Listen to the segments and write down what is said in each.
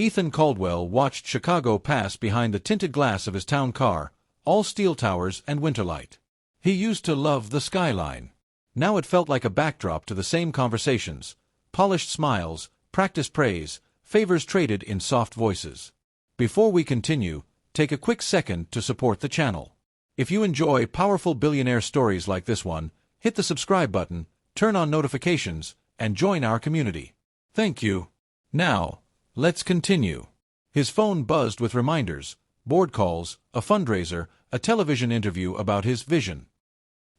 Ethan Caldwell watched Chicago pass behind the tinted glass of his town car, all steel towers and winterlight. He used to love the skyline. Now it felt like a backdrop to the same conversations, polished smiles, practiced praise, favors traded in soft voices. Before we continue, take a quick second to support the channel. If you enjoy powerful billionaire stories like this one, hit the subscribe button, turn on notifications, and join our community. Thank you. Now, let's continue. His phone buzzed with reminders, board calls, a fundraiser, a television interview about his vision.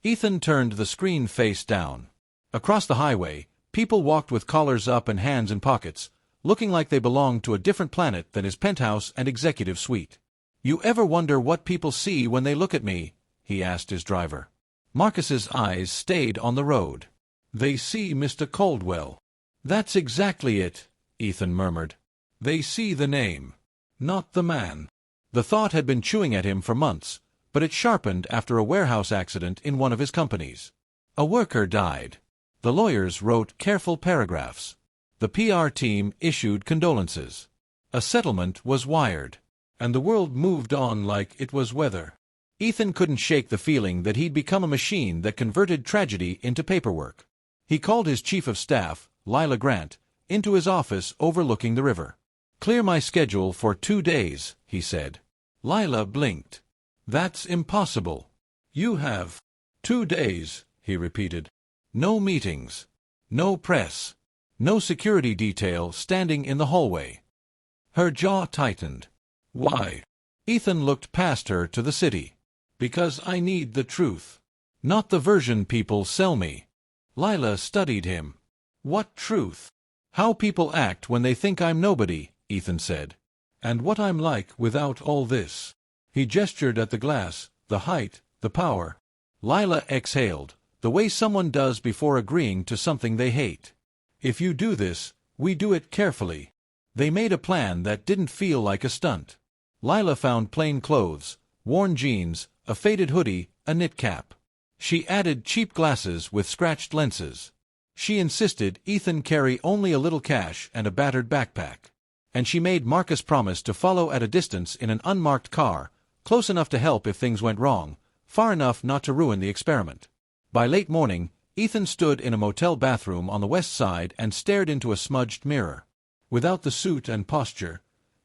Ethan turned the screen face down. Across the highway, people walked with collars up and hands in pockets, looking like they belonged to a different planet than his penthouse and executive suite. "You ever wonder what people see when they look at me?" he asked his driver. Marcus's eyes stayed on the road. "They see Mr. Caldwell." "That's exactly it," Ethan murmured. "They see the name, not the man." The thought had been chewing at him for months, but it sharpened after a warehouse accident in one of his companies. A worker died. The lawyers wrote careful paragraphs. The PR team issued condolences. A settlement was wired. And the world moved on like it was weather. Ethan couldn't shake the feeling that he'd become a machine that converted tragedy into paperwork. He called his chief of staff, Lila Grant, into his office overlooking the river. "Clear my schedule for 2 days," he said. Lila blinked. "That's impossible." "You have 2 days," he repeated. "No meetings. No press. No security detail standing in the hallway." Her jaw tightened. "Why?" Ethan looked past her to the city. "Because I need the truth. Not the version people sell me." Lila studied him. "What truth?" "How people act when they think I'm nobody," Ethan said. "And what I'm like without all this." He gestured at the glass, the height, the power. Lila exhaled, the way someone does before agreeing to something they hate. "If you do this, we do it carefully." They made a plan that didn't feel like a stunt. Lila found plain clothes, worn jeans, a faded hoodie, a knit cap. She added cheap glasses with scratched lenses. She insisted Ethan carry only a little cash and a battered backpack. And she made Marcus promise to follow at a distance in an unmarked car, close enough to help if things went wrong, far enough not to ruin the experiment. By late morning, Ethan stood in a motel bathroom on the west side and stared into a smudged mirror. Without the suit and posture,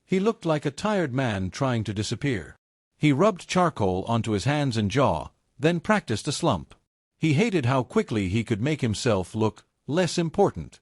he looked like a tired man trying to disappear. He rubbed charcoal onto his hands and jaw, then practiced a slump. He hated how quickly he could make himself look less important.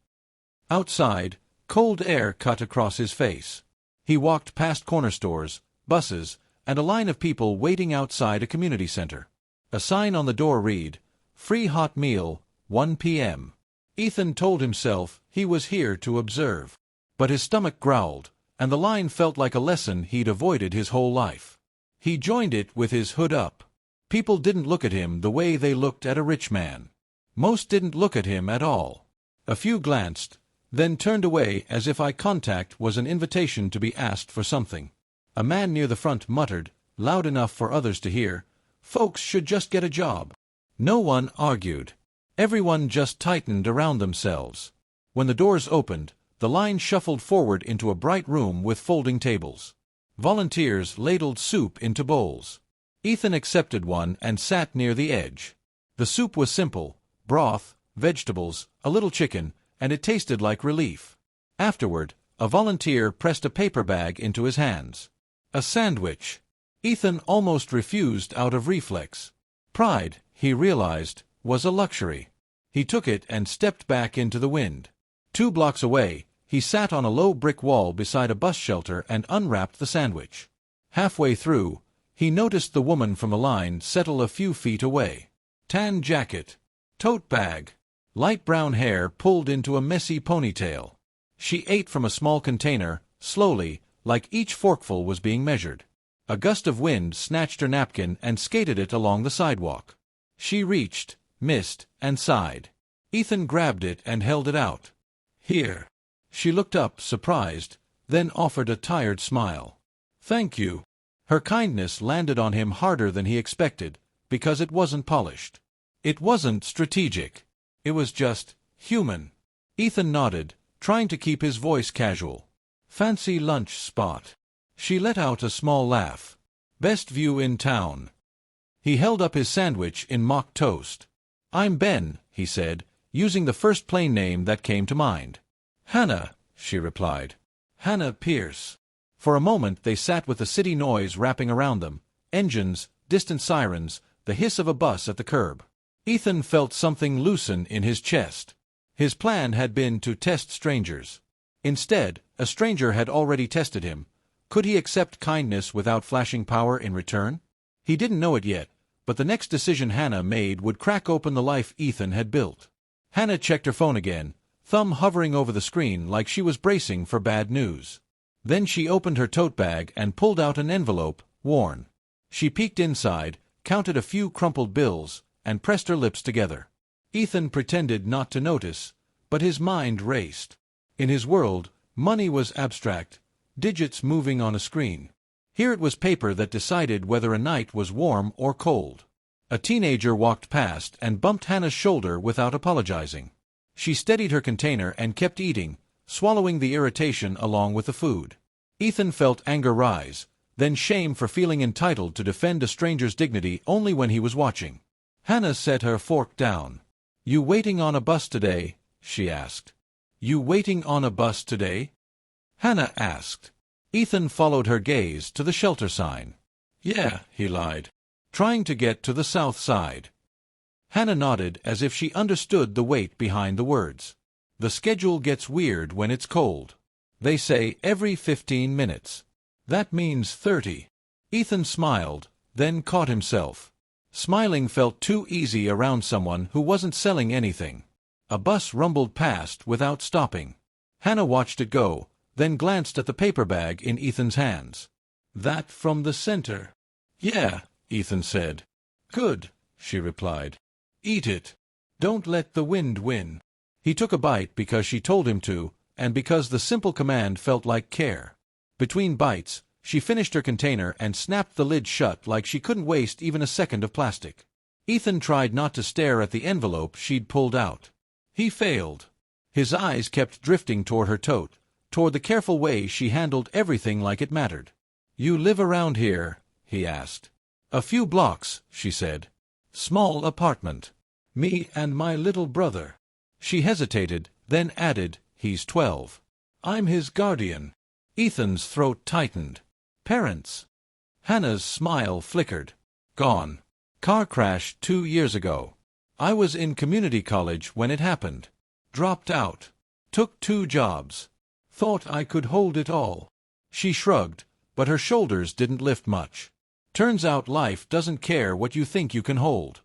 Outside, cold air cut across his face. He walked past corner stores, buses, and a line of people waiting outside a community center. A sign on the door read, "Free hot meal, 1 p.m." Ethan told himself he was here to observe. But his stomach growled, and the line felt like a lesson he'd avoided his whole life. He joined it with his hood up. People didn't look at him the way they looked at a rich man. Most didn't look at him at all. A few glanced, then turned away as if eye contact was an invitation to be asked for something. A man near the front muttered, loud enough for others to hear, "Folks should just get a job." No one argued. Everyone just tightened around themselves. When the doors opened, the line shuffled forward into a bright room with folding tables. Volunteers ladled soup into bowls. Ethan accepted one and sat near the edge. The soup was simple, broth, vegetables, a little chicken, and it tasted like relief. Afterward, a volunteer pressed a paper bag into his hands. A sandwich. Ethan almost refused out of reflex. Pride, he realized, was a luxury. He took it and stepped back into the wind. 2 blocks away, he sat on a low brick wall beside a bus shelter and unwrapped the sandwich. Halfway through, he noticed the woman from the line settle a few feet away. Tan jacket. Tote bag. Light brown hair pulled into a messy ponytail. She ate from a small container, slowly, like each forkful was being measured. A gust of wind snatched her napkin and skated it along the sidewalk. She reached, missed, and sighed. Ethan grabbed it and held it out. "Here." She looked up, surprised, then offered a tired smile. "Thank you." Her kindness landed on him harder than he expected, because it wasn't polished. It wasn't strategic. It was just human. Ethan nodded, trying to keep his voice casual. Fancy lunch spot. She let out a small laugh. Best view in town. He held up his sandwich in mock toast. I'm Ben, he said, using the first plain name that came to mind. Hannah, she replied. Hannah Pierce. For a moment they sat with the city noise wrapping around them, engines, distant sirens, the hiss of a bus at the curb. Ethan felt something loosen in his chest. His plan had been to test strangers. Instead, a stranger had already tested him. Could he accept kindness without flashing power in return? He didn't know it yet, but the next decision Hannah made would crack open the life Ethan had built. Hannah checked her phone again, thumb hovering over the screen like she was bracing for bad news. Then she opened her tote bag and pulled out an envelope, worn. She peeked inside, counted a few crumpled bills, and pressed her lips together. Ethan pretended not to notice, but his mind raced. In his world, money was abstract, digits moving on a screen. Here it was paper that decided whether a night was warm or cold. A teenager walked past and bumped Hannah's shoulder without apologizing. She steadied her container and kept eating, swallowing the irritation along with the food. Ethan felt anger rise, then shame for feeling entitled to defend a stranger's dignity only when he was watching. Hannah set her fork down. You waiting on a bus today? She asked. You waiting on a bus today? Hannah asked. Ethan followed her gaze to the shelter sign. Yeah, he lied. Trying to get to the south side. Hannah nodded as if she understood the weight behind the words. The schedule gets weird when it's cold. They say every 15 minutes. That means 30. Ethan smiled, then caught himself. Smiling felt too easy around someone who wasn't selling anything. A bus rumbled past without stopping. Hannah watched it go, then glanced at the paper bag in Ethan's hands. That from the center? Yeah, Ethan said. Good, she replied. Eat it. Don't let the wind win. He took a bite because she told him to, and because the simple command felt like care. Between bites, she finished her container and snapped the lid shut like she couldn't waste even a second of plastic. Ethan tried not to stare at the envelope she'd pulled out. He failed. His eyes kept drifting toward her tote, toward the careful way she handled everything like it mattered. You live around here? He asked. A few blocks, she said. Small apartment. Me and my little brother. She hesitated, then added, he's 12. I'm his guardian. Ethan's throat tightened. Parents. Hannah's smile flickered. Gone. Car crash 2 years ago. I was in community college when it happened. Dropped out. Took 2 jobs. Thought I could hold it all. She shrugged, but her shoulders didn't lift much. Turns out life doesn't care what you think you can hold.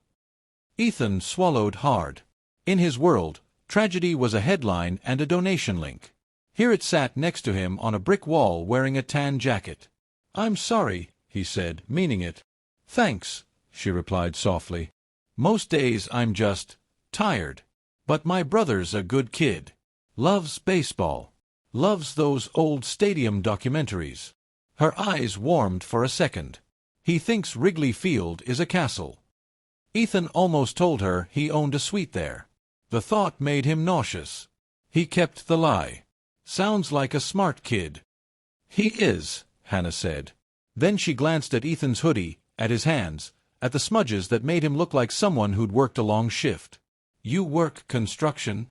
Ethan swallowed hard. In his world, tragedy was a headline and a donation link. Here it sat next to him on a brick wall wearing a tan jacket. I'm sorry, he said, meaning it. Thanks, she replied softly. Most days I'm just tired. But my brother's a good kid. Loves baseball. Loves those old stadium documentaries. Her eyes warmed for a second. He thinks Wrigley Field is a castle. Ethan almost told her he owned a suite there. The thought made him nauseous. He kept the lie. Sounds like a smart kid. He is, Hannah said. Then she glanced at Ethan's hoodie, at his hands, at the smudges that made him look like someone who'd worked a long shift. You work construction?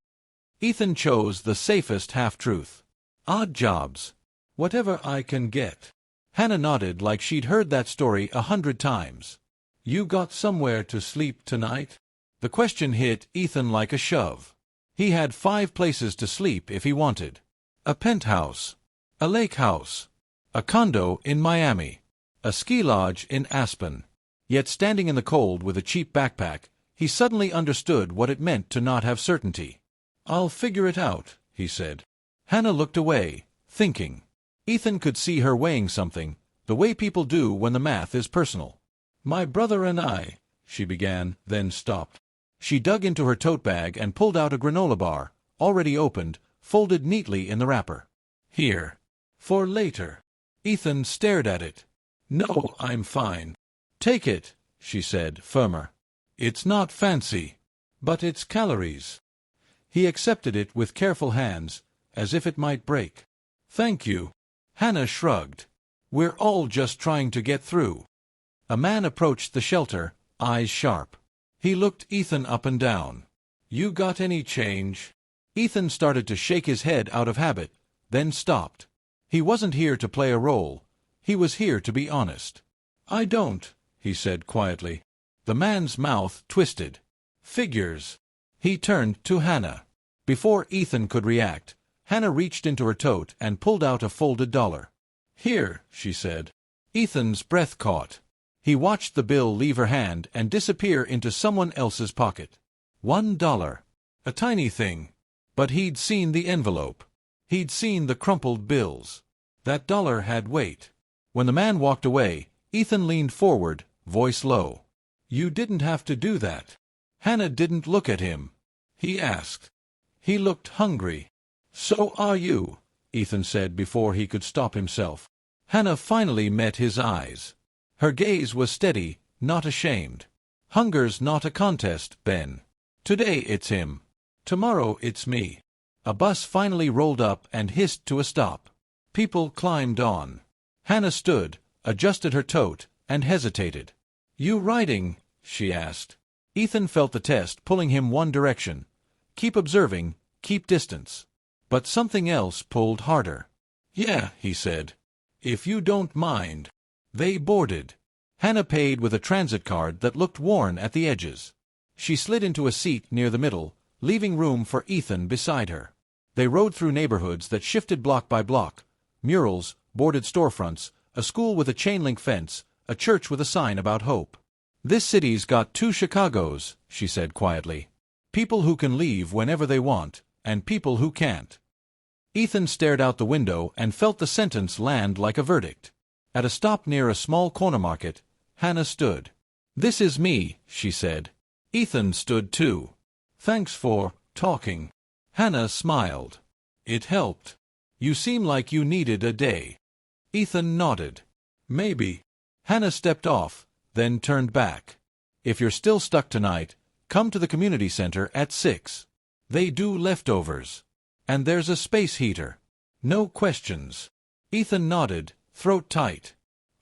Ethan chose the safest half-truth. Odd jobs. Whatever I can get. Hannah nodded like she'd heard that story 100 times. You got somewhere to sleep tonight? The question hit Ethan like a shove. He had 5 places to sleep if he wanted. A penthouse. A lake house. A condo in Miami. A ski lodge in Aspen. Yet standing in the cold with a cheap backpack, he suddenly understood what it meant to not have certainty. I'll figure it out, he said. Hannah looked away, thinking. Ethan could see her weighing something, the way people do when the math is personal. My brother and I, she began, then stopped. She dug into her tote bag and pulled out a granola bar, already opened, folded neatly in the wrapper. Here. For later. Ethan stared at it. No, I'm fine. Take it, she said, firmer. It's not fancy. But it's calories. He accepted it with careful hands, as if it might break. Thank you. Hannah shrugged. We're all just trying to get through. A man approached the shelter, eyes sharp. He looked Ethan up and down. You got any change? Ethan started to shake his head out of habit, then stopped. He wasn't here to play a role. He was here to be honest. I don't, he said quietly. The man's mouth twisted. Figures. He turned to Hannah. Before Ethan could react, Hannah reached into her tote and pulled out a folded dollar. Here, she said. Ethan's breath caught. He watched the bill leave her hand and disappear into someone else's pocket. $1. A tiny thing. But he'd seen the envelope. He'd seen the crumpled bills. That dollar had weight. When the man walked away, Ethan leaned forward, voice low. You didn't have to do that. Hannah didn't look at him. He asked. He looked hungry. So are you, Ethan said before he could stop himself. Hannah finally met his eyes. Her gaze was steady, not ashamed. Hunger's not a contest, Ben. Today it's him. Tomorrow it's me. A bus finally rolled up and hissed to a stop. People climbed on. Hannah stood, adjusted her tote, and hesitated. You riding? She asked. Ethan felt the test pulling him one direction. Keep observing, keep distance. But something else pulled harder. Yeah, he said. If you don't mind. They boarded. Hannah paid with a transit card that looked worn at the edges. She slid into a seat near the middle, leaving room for Ethan beside her. They rode through neighborhoods that shifted block by block. Murals, boarded storefronts, a school with a chain-link fence, a church with a sign about hope. This city's got two Chicagos, she said quietly. People who can leave whenever they want, and people who can't. Ethan stared out the window and felt the sentence land like a verdict. At a stop near a small corner market, Hannah stood. This is me, she said. Ethan stood too. Thanks for talking. Hannah smiled. It helped. You seem like you needed a day. Ethan nodded. Maybe. Hannah stepped off, then turned back. If you're still stuck tonight, come to the community center at 6. They do leftovers. And there's a space heater. No questions. Ethan nodded, throat tight.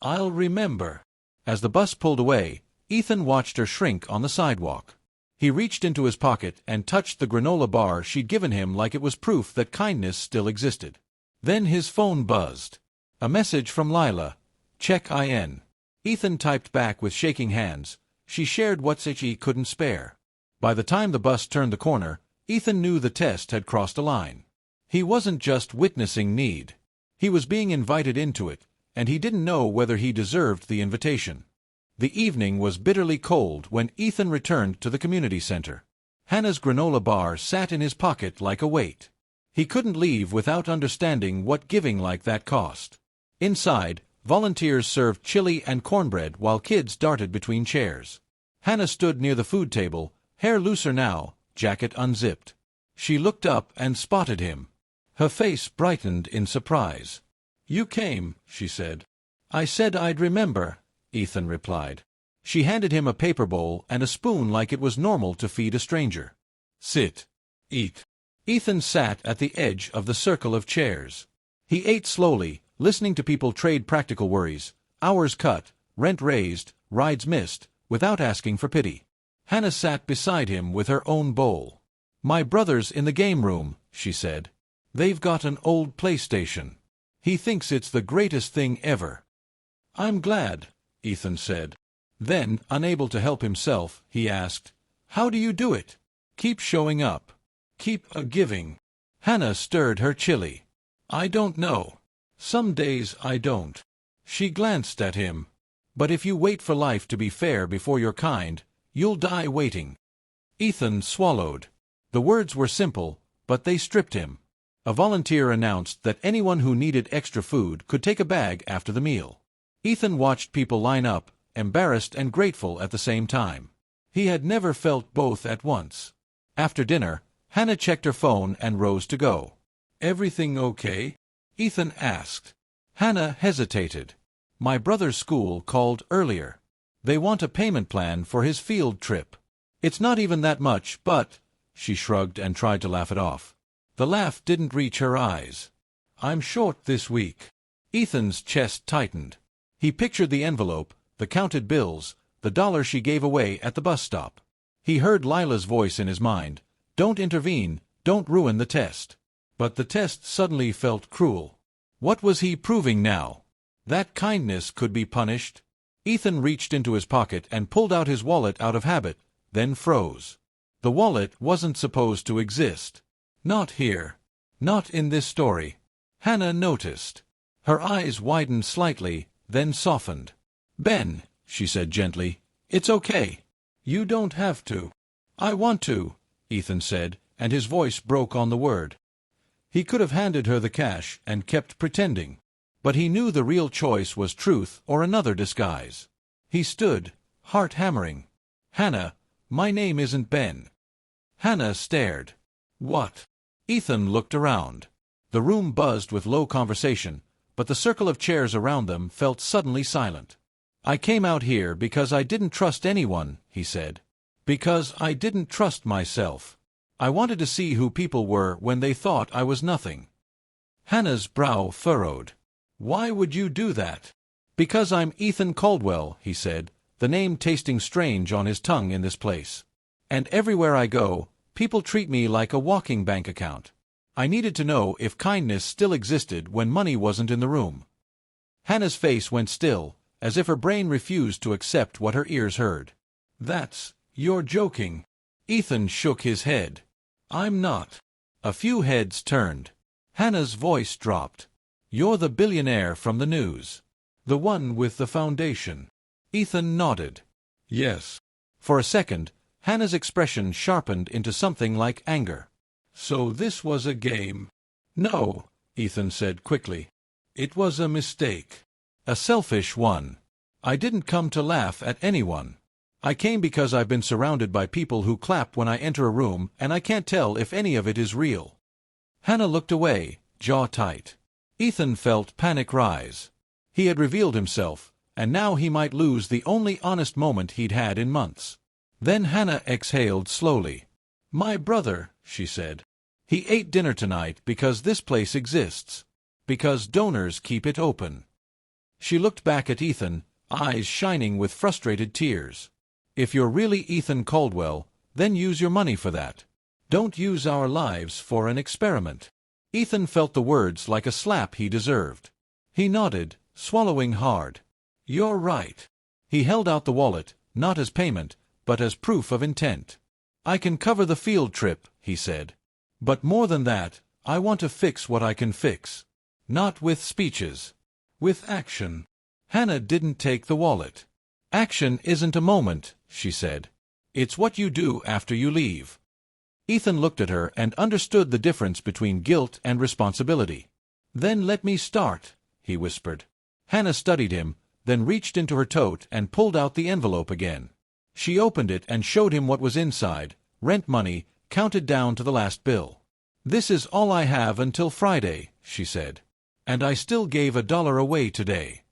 I'll remember. As the bus pulled away, Ethan watched her shrink on the sidewalk. He reached into his pocket and touched the granola bar she'd given him like it was proof that kindness still existed. Then his phone buzzed. A message from Lila. Check in. Ethan typed back with shaking hands. She shared what she couldn't spare. By the time the bus turned the corner, Ethan knew the test had crossed a line. He wasn't just witnessing need. He was being invited into it, and he didn't know whether he deserved the invitation. The evening was bitterly cold when Ethan returned to the community center. Hannah's granola bar sat in his pocket like a weight. He couldn't leave without understanding what giving like that cost. Inside, volunteers served chili and cornbread while kids darted between chairs. Hannah stood near the food table, hair looser now, jacket unzipped. She looked up and spotted him. Her face brightened in surprise. You came, she said. I said I'd remember, Ethan replied. She handed him a paper bowl and a spoon like it was normal to feed a stranger. Sit. Eat. Ethan sat at the edge of the circle of chairs. He ate slowly, listening to people trade practical worries, hours cut, rent raised, rides missed, without asking for pity. Hannah sat beside him with her own bowl. My brother's in the game room, she said. They've got an old PlayStation. He thinks it's the greatest thing ever. I'm glad, Ethan said. Then, unable to help himself, he asked, How do you do it? Keep showing up. Keep giving. Hannah stirred her chili. I don't know. Some days I don't. She glanced at him. But if you wait for life to be fair before you're kind, you'll die waiting. Ethan swallowed. The words were simple, but they stripped him. A volunteer announced that anyone who needed extra food could take a bag after the meal. Ethan watched people line up, embarrassed and grateful at the same time. He had never felt both at once. After dinner, Hannah checked her phone and rose to go. Everything okay? Ethan asked. Hannah hesitated. My brother's school called earlier. They want a payment plan for his field trip. It's not even that much, but... She shrugged and tried to laugh it off. The laugh didn't reach her eyes. I'm short this week. Ethan's chest tightened. He pictured the envelope, the counted bills, the dollar she gave away at the bus stop. He heard Lila's voice in his mind. Don't intervene, don't ruin the test. But the test suddenly felt cruel. What was he proving now? That kindness could be punished? Ethan reached into his pocket and pulled out his wallet out of habit, then froze. The wallet wasn't supposed to exist. Not here. Not in this story. Hannah noticed. Her eyes widened slightly, then softened. Ben, she said gently, it's okay. You don't have to. I want to, Ethan said, and his voice broke on the word. He could have handed her the cash and kept pretending. But he knew the real choice was truth or another disguise. He stood, heart hammering. Hannah, my name isn't Ben. Hannah stared. What? Ethan looked around. The room buzzed with low conversation, but the circle of chairs around them felt suddenly silent. I came out here because I didn't trust anyone, he said. Because I didn't trust myself. I wanted to see who people were when they thought I was nothing. Hannah's brow furrowed. Why would you do that? Because I'm Ethan Caldwell, he said, the name tasting strange on his tongue in this place. And everywhere I go, people treat me like a walking bank account. I needed to know if kindness still existed when money wasn't in the room. Hannah's face went still, as if her brain refused to accept what her ears heard. You're joking. Ethan shook his head. I'm not. A few heads turned. Hannah's voice dropped. You're the billionaire from the news. The one with the foundation. Ethan nodded. Yes. For a second, Hannah's expression sharpened into something like anger. So this was a game? No, Ethan said quickly. It was a mistake. A selfish one. I didn't come to laugh at anyone. I came because I've been surrounded by people who clap when I enter a room, and I can't tell if any of it is real. Hannah looked away, jaw tight. Ethan felt panic rise. He had revealed himself, and now he might lose the only honest moment he'd had in months. Then Hannah exhaled slowly. My brother, she said. He ate dinner tonight because this place exists. Because donors keep it open. She looked back at Ethan, eyes shining with frustrated tears. If you're really Ethan Caldwell, then use your money for that. Don't use our lives for an experiment. Ethan felt the words like a slap he deserved. He nodded, swallowing hard. You're right. He held out the wallet, not as payment, but as proof of intent. I can cover the field trip, he said. But more than that, I want to fix what I can fix. Not with speeches. With action. Hannah didn't take the wallet. Action isn't a moment, she said. It's what you do after you leave. Ethan looked at her and understood the difference between guilt and responsibility. Then let me start, he whispered. Hannah studied him, then reached into her tote and pulled out the envelope again. She opened it and showed him what was inside, rent money, counted down to the last bill. This is all I have until Friday, she said. And I still gave $1 away today.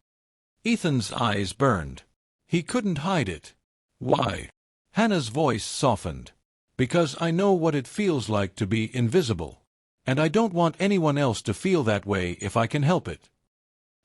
Ethan's eyes burned. He couldn't hide it. Why? Hannah's voice softened. Because I know what it feels like to be invisible. And I don't want anyone else to feel that way if I can help it.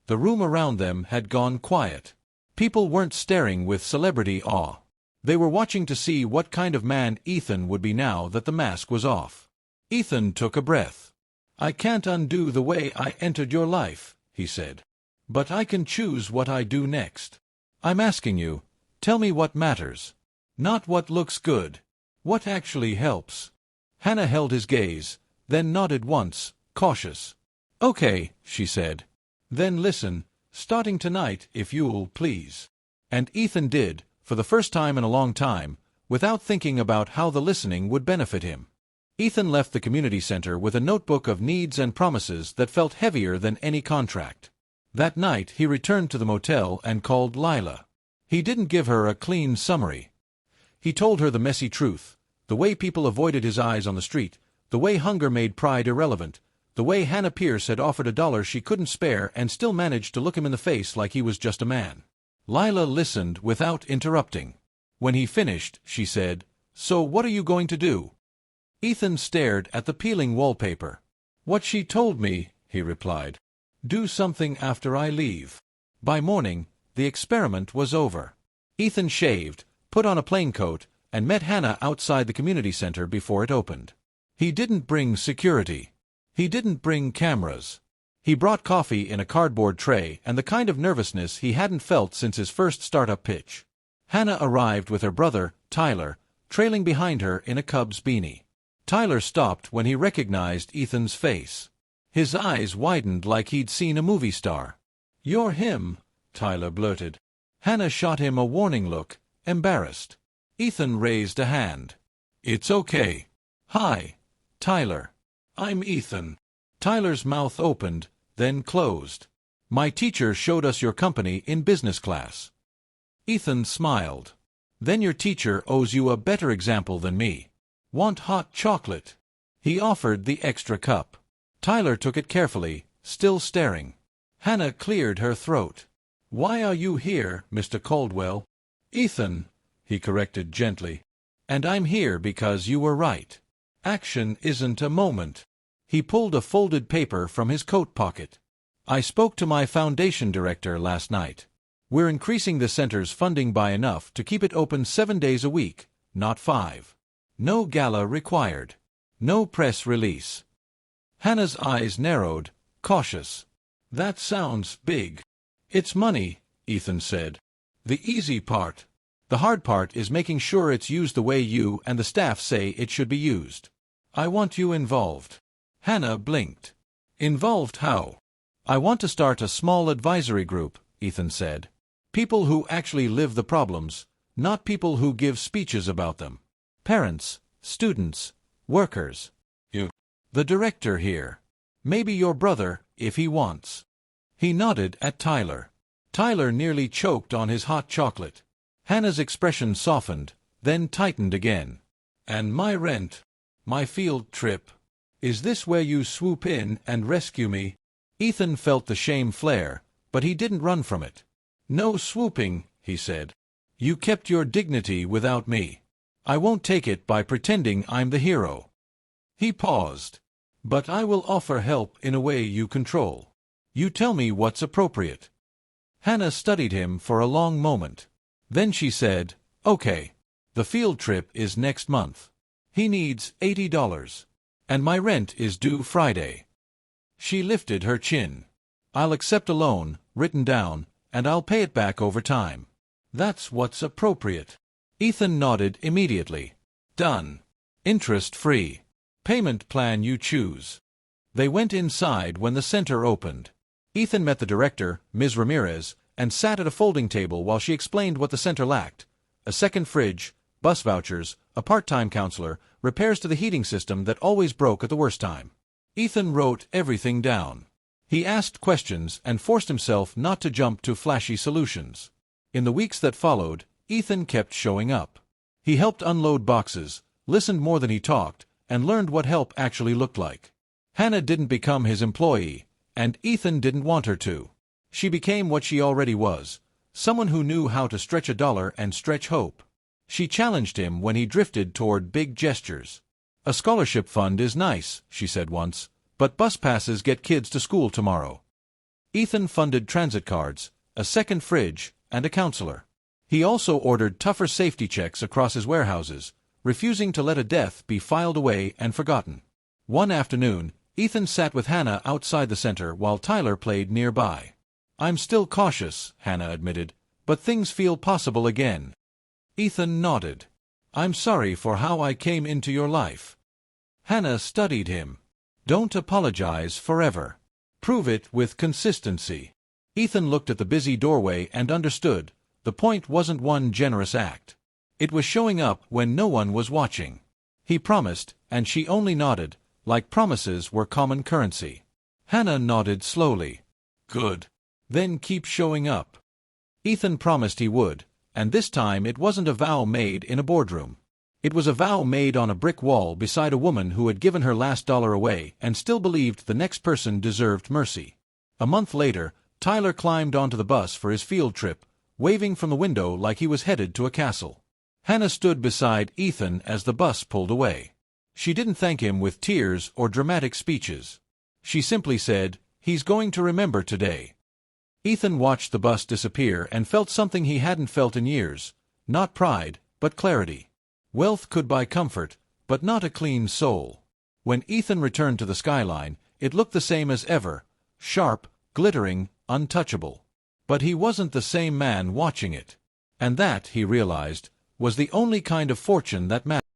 The room around them had gone quiet. People weren't staring with celebrity awe. They were watching to see what kind of man Ethan would be now that the mask was off. Ethan took a breath. I can't undo the way I entered your life, he said. But I can choose what I do next. I'm asking you, tell me what matters. Not what looks good. What actually helps? Hannah held his gaze, then nodded once, cautious. Okay, she said. Then listen, starting tonight, if you'll please. And Ethan did, for the first time in a long time, without thinking about how the listening would benefit him. Ethan left the community center with a notebook of needs and promises that felt heavier than any contract. That night he returned to the motel and called Lila. He didn't give her a clean summary. He told her the messy truth, the way people avoided his eyes on the street, the way hunger made pride irrelevant, the way Hannah Pierce had offered $1 she couldn't spare and still managed to look him in the face like he was just a man. Lila listened without interrupting. When he finished, she said, So what are you going to do? Ethan stared at the peeling wallpaper. What she told me, he replied. "Do something after I leave." By morning, the experiment was over. Ethan shaved, put on a plain coat, and met Hannah outside the community center before it opened. He didn't bring security. He didn't bring cameras. He brought coffee in a cardboard tray and the kind of nervousness he hadn't felt since his first startup pitch. Hannah arrived with her brother, Tyler, trailing behind her in a Cubs beanie. Tyler stopped when he recognized Ethan's face. His eyes widened like he'd seen a movie star. "You're him," Tyler blurted. Hannah shot him a warning look, embarrassed. Ethan raised a hand. "It's okay." "Hi, Tyler. I'm Ethan." Tyler's mouth opened, then closed. "My teacher showed us your company in business class." Ethan smiled. "Then your teacher owes you a better example than me. Want hot chocolate?" He offered the extra cup. Tyler took it carefully, still staring. Hannah cleared her throat. "Why are you here, Mr. Caldwell?" "Ethan," he corrected gently. "And I'm here because you were right. Action isn't a moment." He pulled a folded paper from his coat pocket. "I spoke to my foundation director last night. We're increasing the center's funding by enough to keep it open 7 days a week, not 5. No gala required. No press release." Hannah's eyes narrowed, cautious. "That sounds big." "It's money," Ethan said. "The easy part. The hard part is making sure it's used the way you and the staff say it should be used. I want you involved." Hannah blinked. "Involved how?" "I want to start a small advisory group," Ethan said. "People who actually live the problems, not people who give speeches about them. Parents, students, workers. You. The director here. Maybe your brother, if he wants." He nodded at Tyler. Tyler nearly choked on his hot chocolate. Hannah's expression softened, then tightened again. "And my rent? My field trip? Is this where you swoop in and rescue me?" Ethan felt the shame flare, but he didn't run from it. "No swooping," he said. "You kept your dignity without me. I won't take it by pretending I'm the hero." He paused. "But I will offer help in a way you control. You tell me what's appropriate." Hannah studied him for a long moment. Then she said, "Okay. The field trip is next month. He needs $80. And my rent is due Friday." She lifted her chin. "I'll accept a loan, written down, and I'll pay it back over time. That's what's appropriate." Ethan nodded immediately. "Done. Interest-free. Payment plan you choose." They went inside when the center opened. Ethan met the director, Ms. Ramirez, and sat at a folding table while she explained what the center lacked: a second fridge, bus vouchers, a part-time counselor, repairs to the heating system that always broke at the worst time. Ethan wrote everything down. He asked questions and forced himself not to jump to flashy solutions. In the weeks that followed, Ethan kept showing up. He helped unload boxes, listened more than he talked, and learned what help actually looked like. Hannah didn't become his employee, and Ethan didn't want her to. She became what she already was, someone who knew how to stretch a dollar and stretch hope. She challenged him when he drifted toward big gestures. "A scholarship fund is nice," she said once, "but bus passes get kids to school tomorrow." Ethan funded transit cards, a second fridge, and a counselor. He also ordered tougher safety checks across his warehouses, refusing to let a death be filed away and forgotten. One afternoon, Ethan sat with Hannah outside the center while Tyler played nearby. "I'm still cautious," Hannah admitted, "but things feel possible again." Ethan nodded. "I'm sorry for how I came into your life." Hannah studied him. "Don't apologize forever. Prove it with consistency." Ethan looked at the busy doorway and understood. The point wasn't one generous act. It was showing up when no one was watching. He promised, and she only nodded, like promises were common currency. Hannah nodded slowly. "Good. Then keep showing up." Ethan promised he would, and this time it wasn't a vow made in a boardroom. It was a vow made on a brick wall beside a woman who had given her last dollar away and still believed the next person deserved mercy. A month later, Tyler climbed onto the bus for his field trip, waving from the window like he was headed to a castle. Hannah stood beside Ethan as the bus pulled away. She didn't thank him with tears or dramatic speeches. She simply said, He's going to remember today. Ethan watched the bus disappear and felt something he hadn't felt in years. Not pride, but clarity. Wealth could buy comfort, but not a clean soul. When Ethan returned to the skyline, it looked the same as ever, sharp, glittering, untouchable. But he wasn't the same man watching it. And that, he realized, was the only kind of fortune that mattered.